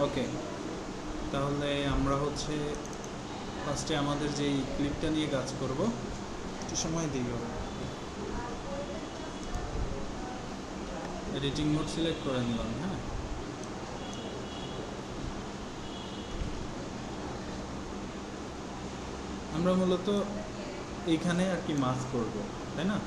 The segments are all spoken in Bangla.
ওকে, তাহলে আমরা হচ্ছে ফার্স্টে আমাদের যেই ক্লিপটা নিয়ে কাজ করব, একটু সময় দিই হবে। এডিটিং মোড সিলেক্ট করে নিলাম। হ্যাঁ, আমরা মূলত এইখানে আর কি মাস্ক করব, তাই না?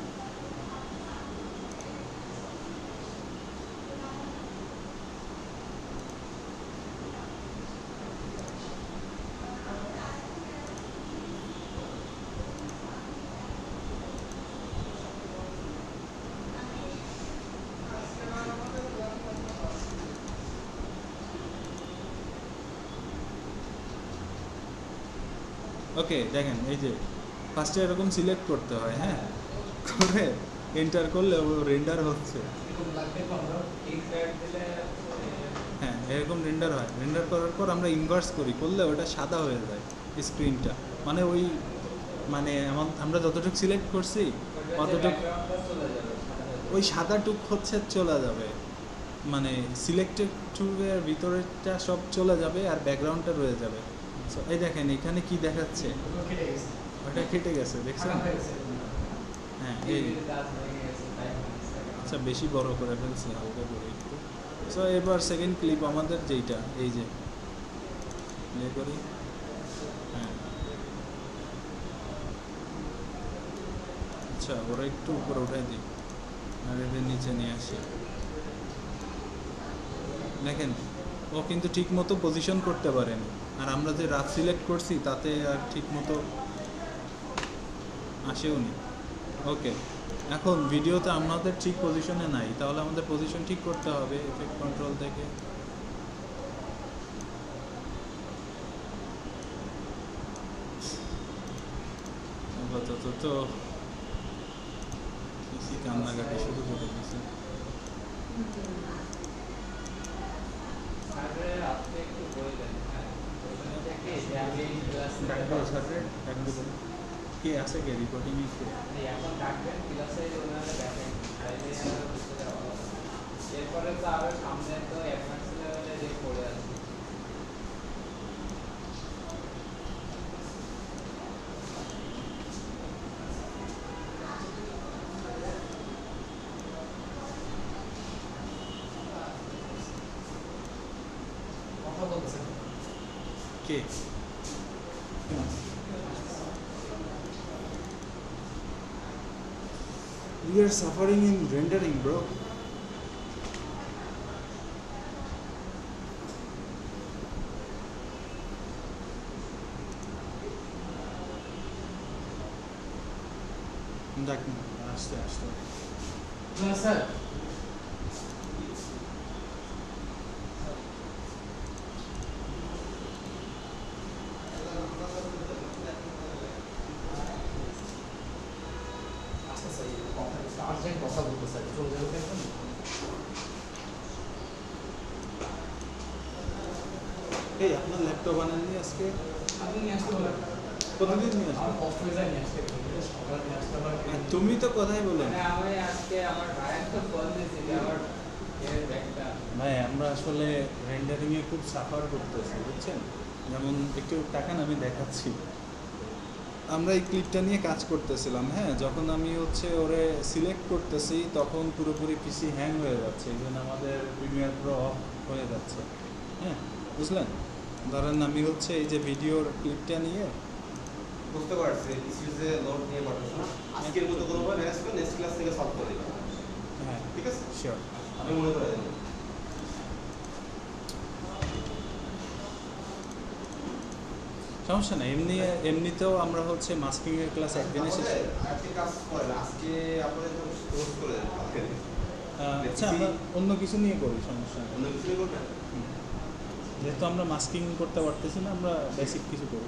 ওকে, দেখেন এই যে ফার্স্টে এরকম সিলেক্ট করতে হয়। হ্যাঁ, করে এন্টার করলে ও রেন্ডার হচ্ছে। হ্যাঁ, এরকম রেন্ডার হয়। রেন্ডার করার পর আমরা ইনভার্স করি, করলে ওটা সাদা হয়ে যায় স্ক্রিনটা। মানে ওই মানে আমরা যতটুকু সিলেক্ট করছি অতটুকু ওই সাদাটুক হচ্ছে চলে যাবে, মানে সিলেক্টেড টুকের ভিতরেরটা সব চলে যাবে আর ব্যাকগ্রাউন্ডটা রয়ে যাবে। সো এই দেখেন এখানে কি দেখাচ্ছে, ওটা কেটে গেছে, দেখছেন? হ্যাঁ, এই আচ্ছা বেশি বড় করে ফেলছি, হালকা করে একটু। সো এবার সেকেন্ড ক্লিপ আমাদের যেইটা, এই যে প্লে করি। হ্যাঁ, আচ্ছা ওরা একটু উপরে উঠাই দিই আর এদের নিচে নিয়ে আসি। দেখেন ও কিন্তু ঠিক মতো পজিশন করতে পারেনি, আর আমরা যে রাফ সিলেক্ট করছি তাতে আর ঠিক মতো আসেও নি। ওকে, এখন ভিডিওতে আমাদের ঠিক পজিশনে নাই, তাহলে আমাদের পজিশন ঠিক করতে হবে এফেক্ট কন্ট্রোল থেকে। আপাতত তো বেশি কান্নাকাটি শুরু করে দিয়েছে। কে আছে, কে রিপোর্টিং এরপরে তো আরো সামনে তো অ্যাডভান্স লেভেলে যে পড়ে আছে। কথা বলছেন কে? We are suffering in rendering, bro. দেখ না, আস্তে আস্তে। না স্যার, আচ্ছা স্যার আর্জেন্ট কথা বলতে স্যার, চলে যাবে এখন। এই আপনার ল্যাপটপ আনেননি আজকে? আপনি নিয়ে আসতে পারবেন? কতদিন নিয়ে আমার আসবেন? কষ্ট হয়ে যায় নিয়ে আসতে, সকালে নিয়ে আসতে পারবেন? তুমি তো কথাই বলেন। মানে আমি আজকে আমার ভাইয়ের তো ফোন দিয়েছি যে আমার এর ব্যাগটা। ভাই আমরা আসলে রেন্ডারিংয়ে খুব সাফার করতেছি, বুঝছেন? যেমন একটু টাকা আমি দেখাচ্ছি। আমরা এই ক্লিপটা নিয়ে কাজ করতেছিলাম। হ্যাঁ, যখন আমি হচ্ছে ওরে সিলেক্ট করতেছি তখন পুরোপুরি পিসি হ্যাং হয়ে যাচ্ছে, এই জন্য আমাদের প্রিমিয়ার প্রো অফ হয়ে যাচ্ছে। হ্যাঁ, বুঝলেন? ধরেন আমি হচ্ছে এই যে ভিডিওর ক্লিপটা নিয়ে বুঝতে পারছি, ইস্যুজে লোড নিয়ে পাঠাচ্ছি। আজকের মতো কোনো ভাবে ম্যানেজ করে নেক্সট ক্লাস থেকে সলভ করে দিলাম। হ্যাঁ ঠিক আছে, শিওর। আমি মনে করে দিলাম। সমস্যা নেই, এমনিতেও আমরা হচ্ছে মাস্কিংয়ের ক্লাস একদিনে শেষ। আজকে কাজ করেন, আজকে আপনাদের কোর্স করে দেন কালকে। আচ্ছা আমরা অন্য কিছু নিয়ে করি, সমস্যা নেই। অন্য কিছু করবেন? যেহেতু আমরা মাস্কিং করতে পারতেছি না, আমরা বেসিক কিছু করি।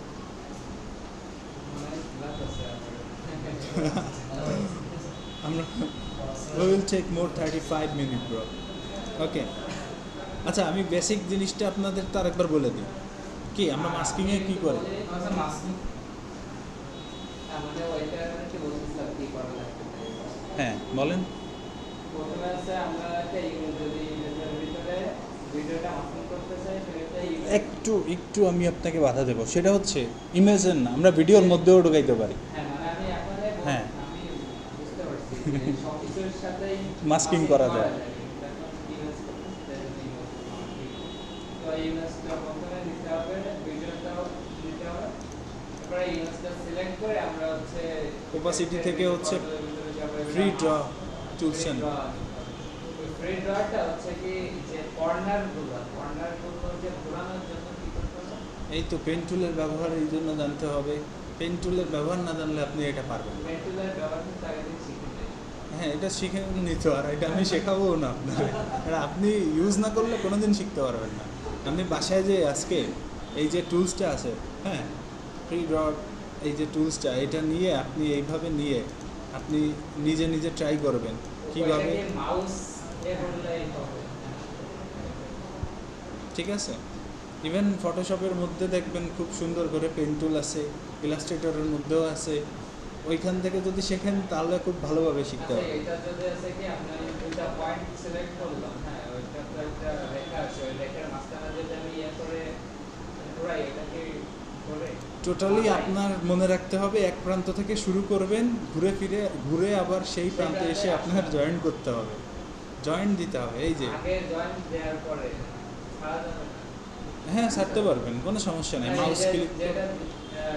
আমরা we will take more 35 minutes bro. ওকে, আচ্ছা আমি বেসিক জিনিসটা আপনাদের তো আরেকবার বলে দিই। কি আমরা মাস্কিংয়ে কি করি? আচ্ছা মাস্কিং আমাদের ওইটা কি বলছিলাম কি করা লাগবে? হ্যাঁ বলেন। প্রথমে আছে আমরা একটা ইমেজ, যদি ইমেজের ভিতরে ভিডিওটা মাস্কিং করতে করতে চাই সেটাই একটু আমি আপনাকে বাধা দেবো, সেটা হচ্ছে ইমেজের না, আমরা ভিডিওর মধ্যেও ঢুকাইতে পারি। হ্যাঁ মানে আমি এখনই হ্যাঁ। আমি বুঝতে পারছি যে সব কিছুর সাথেই Masking করা যায়। এখন ইমেজ করতেছি তাই জন্য ইমেজ তো ইমেজটা প্রথমে নিতে হবে, ভিডিওটাও নিতে হবে, তারপরে ইমেজটা সিলেক্ট করে আমরা হচ্ছে Opacity থেকে হচ্ছে free draw tools এ নিব। ফ্রি ড্রটা হচ্ছে কি যে কর্নারগুলো যে ঘোরানোর জন্য কি করতে হবে? এই তো পেন টুলের ব্যবহার এই জন্য জানতে হবে, পেন টুলের ব্যবহার না জানলে আপনি এটা পারবেন না। পেন্টুলের ব্যবহার কিন্তু আগে থেকে শিখে নেই। হ্যাঁ, এটা শিখে নিতে আর এটা আমি শেখাবো না আপনাকে, এটা আপনি ইউজ না করলে কোনোদিন শিখতে পারবেন না। আপনি বাসায় যে আজকে এই যে টুলসটা আছে, হ্যাঁ, ফ্রি ড্র এই যে টুলসটা, এটা নিয়ে আপনি এইভাবে নিয়ে আপনি নিজে ট্রাই করবেন কীভাবে। ওইটাকে মাউস এ করলেই হবে। ঠিক আছে, ইভেন ফটোশপের মধ্যে দেখবেন খুব সুন্দর করে পেন টুল আছে, ইলাস্ট্রেটরের মধ্যেও আছে, ওইখান থেকে যদি শেখেন তাহলে খুব ভালোভাবে শিখতে আচ্ছা, হবে। এটা যদি আছে কি আপনি দুইটা পয়েন্ট সিলেক্ট করলাম, হ্যাঁ, ওইটা তো একটা রেখা আছে, ওই রেখার মাঝখানে যদি আমি ইয়ে করে ঘোরাই, এটা কি করে? টোটালি আপনার মনে রাখতে হবে এক প্রান্ত থেকে শুরু করবেন, ঘুরে আবার সেই প্রান্তে এসে আপনার জয়েন করতে হবে, জয়েন দিতে হবে। এই যে আগে জয়েন দেওয়ার পরে ছাড়া যাবে না? হ্যাঁ, ছাড়তে পারবেন, কোনো সমস্যা নেই, মাউস ক্লিক। যেটা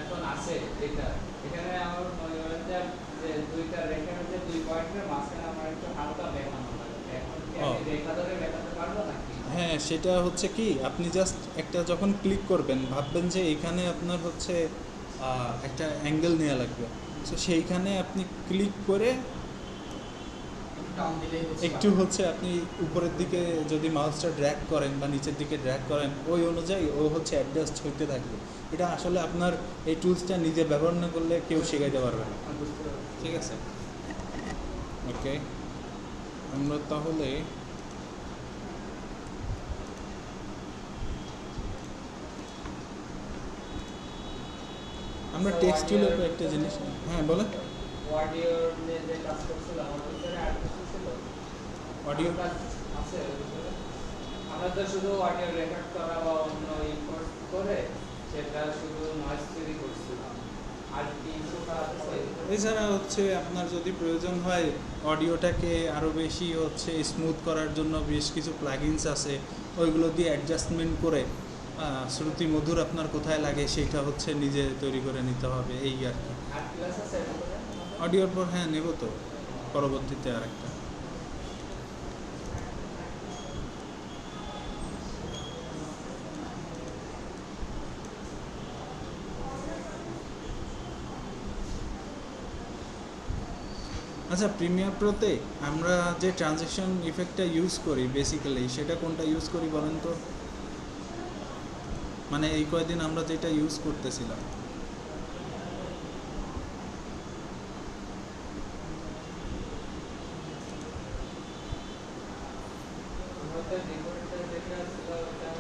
এখন আছে এটা, এখানে আমার মনে করেন যে দুইটা রেখার যে দুই পয়েন্টের মাঝখানে আমার একটু হালকা বেঁকানো লাগে, এখন কি আমি রেখা ধরে বেঁকাতে পারবো নাকি? হ্যাঁ, সেটা হচ্ছে কি, আপনি জাস্ট একটা যখন ক্লিক করবেন ভাববেন যে এখানে আপনার হচ্ছে একটা অ্যাঙ্গেল নেওয়া লাগবে, তো সেইখানে আপনি ক্লিক করে একটু হচ্ছে আপনি উপরের দিকে যদি মাউসটা ড্র্যাগ করেন বা নিচের দিকে ড্র্যাগ করেন, ওই অনুযায়ী ও হচ্ছে অ্যাডজাস্ট হইতে থাকবে। এটা আসলে আপনার এই টুলসটা নিজে ব্যবহার না করলে কেউ শেখাইতে পারবে না। বুঝতে পারছি। ঠিক আছে, ওকে, আমরা তাহলে আমরা টেক্সট টুলের একটা জিনিস, হ্যাঁ বলেন। অডিওর যে কাজ করছিলাম ওর ভিতরে আর কিছু ছিল? অডিও কাজ আছে ওর ভিতরে? আমরা তো শুধু অডিও রেকর্ড করা বা অন্য ইম্পোর্ট করে সেটা শুধু নয়েজ তৈরি করছিলাম, আর কি কিছু আছে? এছাড়া হচ্ছে আপনার যদি প্রয়োজন হয় অডিওটাকে আরও বেশি হচ্ছে স্মুথ করার জন্য বেশ কিছু প্লাগইনস আছে, ওইগুলো দিয়ে অ্যাডজাস্টমেন্ট করে শ্রুতি মধুর আপনার কোথায় লাগে সেটা হচ্ছে নিজে তৈরি করে নিতে হবে, এই আর কি। আর ক্লাস আছে এর ভিতরে? অডিওর পর হ্যাঁ নেব তো পরবর্তীতে আরেকটা। আচ্ছা, প্রিমিয়ার প্রোতে আমরা যে ট্রানজ্যাকশন ইফেক্টটা ইউজ করি বেসিক্যালি, সেটা কোনটা ইউজ করি বলেন তো? মানে এই কয়দিন আমরা যেটা ইউজ করতেছিলাম। আমরা তো রিপোর্টটা যেটা ছিল ওটা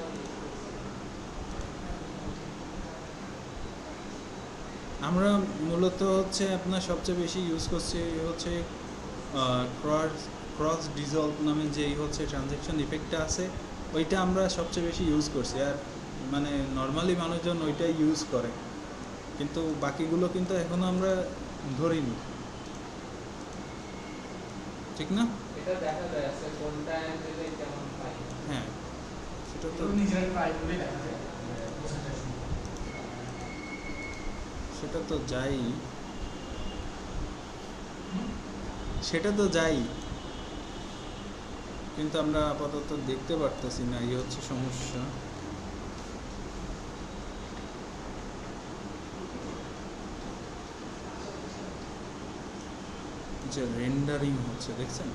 আমরা মূলত হচ্ছে আপনার সবচেয়ে বেশি ইউজ করছি হচ্ছে ক্রস ডিজলভ নামে যেই হচ্ছে ট্রানজ্যাকশন ইফেক্টটা আছে, ওইটা আমরা সবচেয়ে বেশি ইউজ করছি। আর মানে নর্মালি মানুষজন ওইটাই ইউজ করে, কিন্তু বাকিগুলো কিন্তু এখনো আমরা ধরিনি, ঠিক না? এটা দেখা যায় আছে কোনটা দিলে কেমন পাই। হ্যাঁ, সেটা তো নিজের ট্রাই করলে দেখা যায়। সেটা তো যাই, সেটা তো যাই, কিন্তু আমরা আপাতত দেখতে পারতেছি না, এই হচ্ছে সমস্যা। যে রেন্ডারিং হচ্ছে দেখছেন,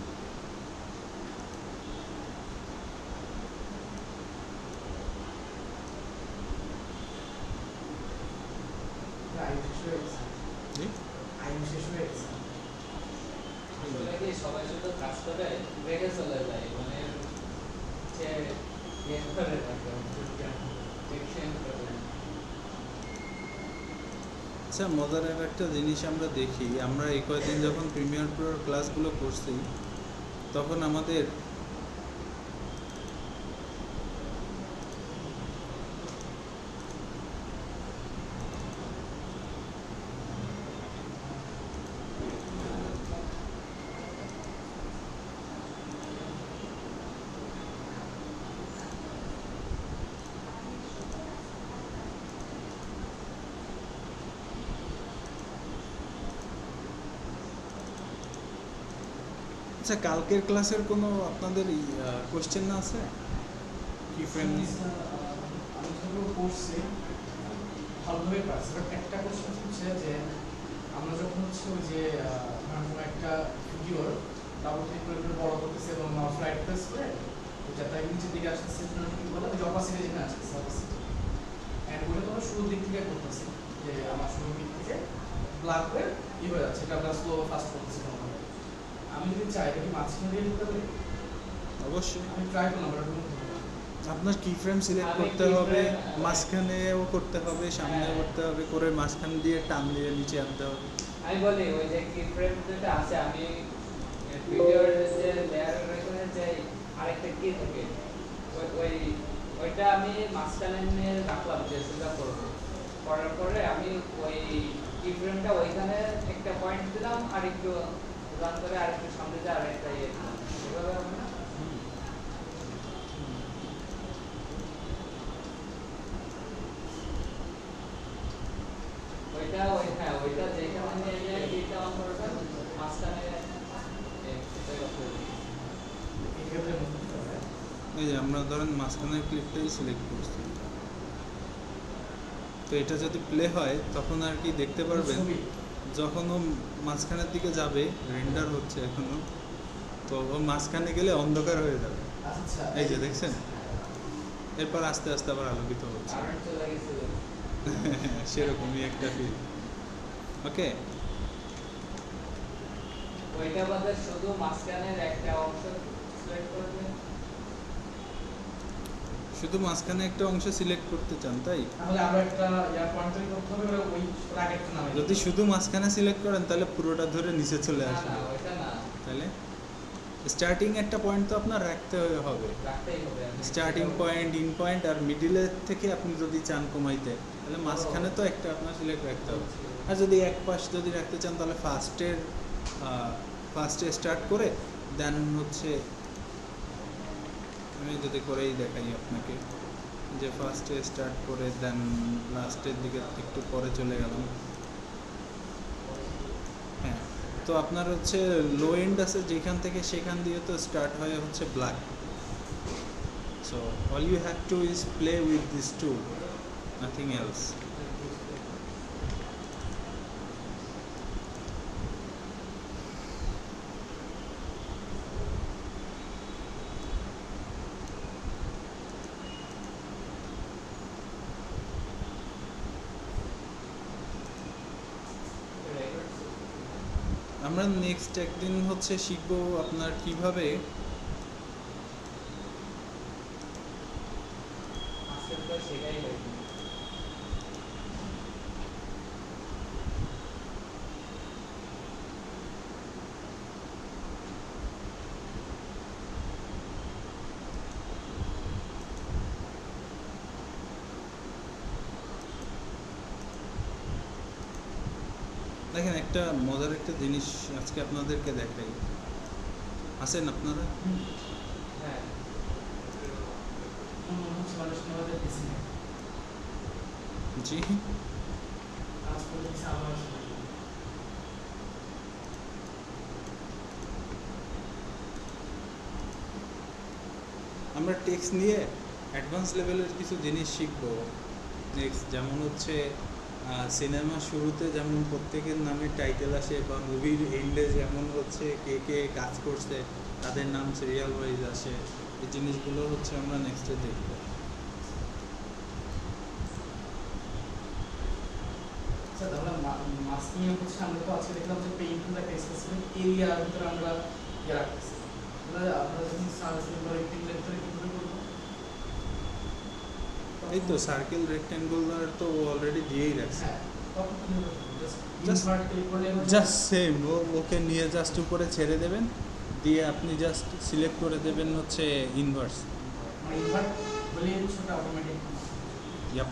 আয়ু শেষ হয়ে গেছে। জি? আয়ু শেষ হয়ে গেছে। আসলে কি সবাই শুধু কাজ করে রেখে চলে যায়, মানে যে ইয়ে করে রাখে সেকশন করে। আচ্ছা, মজার আর একটা জিনিস আমরা দেখি, আমরা এই কয়েকদিন যখন প্রিমিয়ার প্রোর ক্লাসগুলো করছি তখন আমাদের আচ্ছা, কালকের ক্লাসের কোনো আপনাদের কোশ্চেন না আছে কি ফ্রেম নিয়ে? আমি যেগুলো করছি ভালোভাবে পারছি, বাট একটা কোশ্চেন হচ্ছে যে আমরা যখন হচ্ছে ওই যে ধরেন কোনো একটা ভিডিওর ডাবল ক্লিক করে করে বড় করতেছে এবং মাউস রাইট প্রেস করে যাতে নিচের দিকে আসছে সেটা কি বলে ওই অপাসিটি যেখানে আসছে অপাসিটি এন্ড ওটা তো আমরা শুরুর দিক থেকে করতেছি যে আমার শুরুর দিক থেকে ব্ল্যাক হয়ে হয়ে যাচ্ছে, এটা আমরা স্লো ফাস্ট করতেছি নরমালি। আমি যদি চাই এটা কি মাঝখানে দিয়ে দিতে পারি? অবশ্যই আমি ট্রাই করলাম এটা আপনার কি ফ্রেম সিলেক্ট আমি করতে keyframe, হবে, মাঝখানেও করতে হবে, সামনেও হ্যাঁ। করতে হবে, করে মাঝখান দিয়ে টান দিয়ে নিচে আনতে হবে। আমি বলি ওই যে কি ফ্রেম যেটা আছে আমি ভিডিওর যে লেয়ার রেখে যে আরেকটা কি থাকে ওইটা আমি মাঝখানে নিয়ে রাখলাম যে সেটা করবো, করার পরে আমি ওই কি ফ্রেমটা ওইখানে একটা পয়েন্ট দিলাম আর একটু রান করে আরেকটু সামনে যা আরেকটা ইয়ে দিলাম, এভাবে হবে না? ওইটা ওই হ্যাঁ ওইটা যেখানে নিয়ে এটা অন করবেন মাঝখানে সেটা করতে হবে। এক্ষেত্রে বুঝতে হবে। এই যে আমরা ধরেন মাঝখানের ক্লিপটাই সিলেক্ট করছি, তো এটা যদি প্লে হয় তখন আর কি দেখতে পারবেন ছবি। যখন ও মাঝখানের দিকে যাবে, রেন্ডার হচ্ছে এখনো, তো ও মাঝখানে গেলে অন্ধকার হয়ে যাবে। আচ্ছা এই যে দেখছেন, এরপর আস্তে আস্তে আবার আলোকিত হচ্ছে। কারেন্ট চলে গেছিল। সেরকমই একটা ফিল। ওকে, ওইটা বাদে শুধু মাঝখানের একটা অংশ সিলেক্ট করবেন। শুধু মাঝখানে একটা অংশ সিলেক্ট করতে চান তাই? তাহলে আরো একটা ইয়ার পয়েন্টার করতে হবে ওই রাকেটটা নামে। যদি শুধু মাঝখানে সিলেক্ট করেন তাহলে পুরোটা ধরে নিচে চলে না আসবে। না ওইটা না, তাহলে স্টার্টিং একটা পয়েন্ট তো আপনার রাখতে হবে, রাখতেই হবে। স্টার্টিং পয়েন্ট, ইন পয়েন্ট, আর মিডিলের থেকে আপনি যদি চান কমাইতে তাহলে মাঝখানে তো একটা আপনার সিলেক্ট রাখতে হবে। আর যদি এক পাশ যদি রাখতে চান তাহলে ফার্স্টে স্টার্ট করে দেন হচ্ছে, আমি যদি করেই দেখাই আপনাকে, যে ফার্স্টে স্টার্ট করে দেন লাস্টের দিকে একটু পরে চলে গেলাম। হ্যাঁ, তো আপনার হচ্ছে লো এন্ড আছে যেখান থেকে, সেখান দিয়ে তো স্টার্ট হয় হচ্ছে black. So all you have to is play with this tool, nothing else. আমরা নেক্সট একদিন হচ্ছে শিখবো আপনার কিভাবে আজকে তো সেটাই হয়নি। দেখেন একটা মজার একটা জিনিস আজকে আপনাদেরকে দেখাই। আছেন আপনারা? হ্যাঁ হচ্ছে মানুষ আমাদের দিছি না জি, কাজ করে দিছি আমার আমরা টেক্সট নিয়ে অ্যাডভান্স লেভেলের কিছু জিনিস শিখবো নেক্সট। যেমন হচ্ছে সিনেমা শুরুতে যেমন প্রত্যেকের নামে টাইটেল আসে, বা মুভির এন্ডে যেমন হচ্ছে কে কে কাজ করছে তাদের নাম সিরিয়াল ওয়াইজ আসে, এই জিনিসগুলো হচ্ছে আমরা নেক্সটে দেখবো। আচ্ছা তাহলে মাস্কিং এর হচ্ছে আমরা তো আজকে দেখলাম যে পেইন্টিং একটা স্পেসিফিক এরিয়ার ভিতরে আমরা ইয়ে রাখতেছি। তাহলে আমরা যখন সার্কেল বা রেক্টেঙ্গেলের ভিতরে কিভাবে করবো? এই তো সার্কেল রেক্ট্যাঙ্গুলার তো অলরেডি দিয়েই রাখছে। হ্যাঁ তখন কিভাবে করবো? Just- ইনভার্ট ক্লিক করলে জাস্ট সেম, ওকে নিয়ে জাস্ট উপরে ছেড়ে দেবেন, দিয়ে আপনি জাস্ট সিলেক্ট করে দেবেন হচ্ছে ইনভার্স। মানে ইনভার্ট বলে সেটা অটোমেটিক ইয়াপ,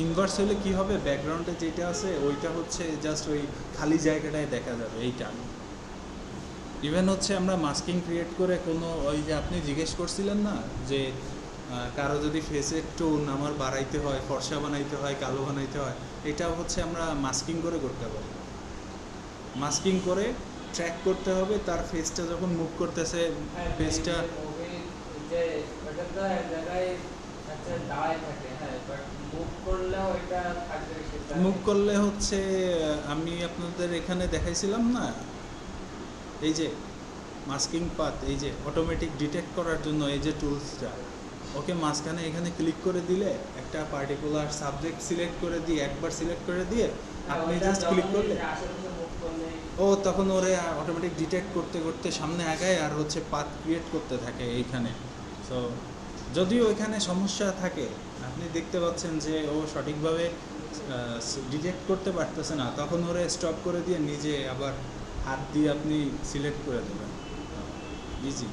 ইনভার্স হলে কি হবে, ব্যাকগ্রাউন্ডে যেটা আছে ওইটা হচ্ছে জাস্ট ওই খালি জায়গাটায় দেখা যাবে এইটা। ইভেন হচ্ছে আমরা মাস্কিং ক্রিয়েট করে কোনো ওই যে আপনি জিজ্ঞেস করছিলেন না যে কারো যদি ফেসের টোন আমার বাড়াইতে হয়, ফর্সা বানাইতে হয়, কালো বানাইতে হয়, এটা হচ্ছে আমরা মাস্কিং করে করতে পারি। মাস্কিং করে ট্র্যাক করতে হবে তার ফেসটা যখন মুভ করতেছে, ফেসটা মুভি যে ওটা তো এক জায়গায় একটা দাঁড়ায় থাকে, হ্যাঁ, বাট মুভ করলেও এটা থাকবে সেটা মুভ করলে হচ্ছে আমি আপনাদের এখানে দেখাইছিলাম না, এই যে মাস্কিং পাথ, এই যে অটোমেটিক ডিটেক্ট করার জন্য এই যে টুলসটা, ওকে মাঝখানে এখানে ক্লিক করে দিলে একটা পার্টিকুলার সাবজেক্ট সিলেক্ট করে দিয়ে, একবার সিলেক্ট করে দিয়ে আপনি জাস্ট ক্লিক করলে আশেপাশে মুভ করলে ও তখন ওরে অটোমেটিক ডিটেক্ট করতে করতে সামনে আগায় আর হচ্ছে পাথ ক্রিয়েট করতে থাকে এইখানে। সো যদিও এখানে সমস্যা থাকে, আপনি দেখতে পাচ্ছেন যে ও সঠিকভাবে ডিটেক্ট করতে পারতেছে না, তখন ওরে স্টপ করে দিয়ে নিজে আবার হাত দিয়ে আপনি সিলেক্ট করে দেবেন, ইজি।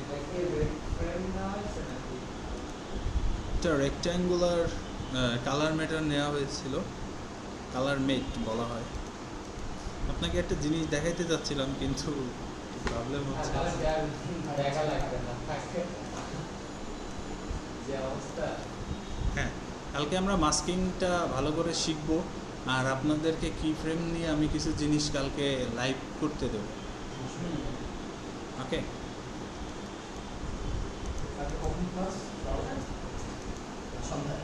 এটাকে ফ্রেম না হয়েছে নাকি? একটা রেক্ট্যাঙ্গুলার কালার ম্যাটার নেওয়া হয়েছিল, কালার মেট বলা হয়। আপনাকে একটা জিনিস দেখাইতে যাচ্ছিলাম কিন্তু প্রবলেম হচ্ছে। দেখা লাগবে না, থাকে যে অবস্থা। হ্যাঁ, কালকে আমরা মাস্কিংটা ভালো করে শিখবো, আর আপনাদেরকে কি ফ্রেম নিয়ে আমি কিছু জিনিস কালকে লাইভ করতে দেবো। ওকে, কখন ক্লাস? সন্ধ্যায়।